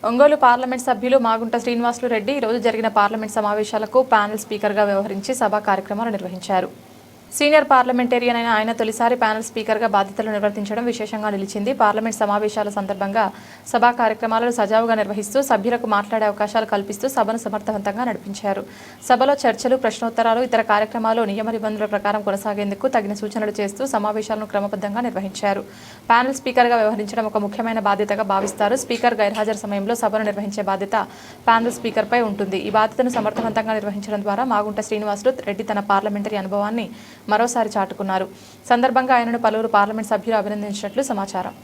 Ongole parliament సభ్యులు మాగుంట శ్రీనివాసులు రెడ్డి ఈరోజు జరిగిన పార్లమెంట్ సమావేశాలకు ప్యానెల్ స్పీకర్గా వ్యవహరించి సభా కార్యక్రమాలు నిర్వహించారు. సీనియర్ పార్లమెంటేరియన్ అయిన ఆయన తొలిసారి ప్యానెల్ స్పీకర్గా బాధ్యతలు నిర్వర్తించడం విశేషంగా నిలిచింది. పార్లమెంట్ సమావేశాల సందర్భంగా సభా కార్యక్రమాలను సజావుగా నిర్వహిస్తూ సభ్యులకు మాట్లాడే అవకాశాలు కల్పిస్తూ సభను సమర్థవంతంగా నడిపించారు. సభలో చర్చలు, ప్రశ్నోత్తరాలు, ఇతర కార్యక్రమాలు నియమ నిబంధనల ప్రకారం కొనసాగేందుకు తగిన సూచనలు చేస్తూ సమావేశాలను క్రమబద్ధంగా నిర్వహించారు. ప్యానెల్ స్పీకర్గా వ్యవహరించడం ఒక ముఖ్యమైన బాధ్యతగా భావిస్తారు. స్పీకర్ గైర్హాజరు సమయంలో సభను నిర్వహించే బాధ్యత ప్యానెల్ స్పీకర్పై ఉంటుంది. ఈ బాధ్యతను సమర్థవంతంగా నిర్వహించడం ద్వారా మాగుంట శ్రీనివాసులు రెడ్డి తన పార్లమెంటరీ అనుభవాన్ని మరోసారి చాటుకున్నారు. సందర్భంగా ఆయనను పలువురు పార్లమెంట్ సభ్యులు అభినందించినట్లు సమాచారం.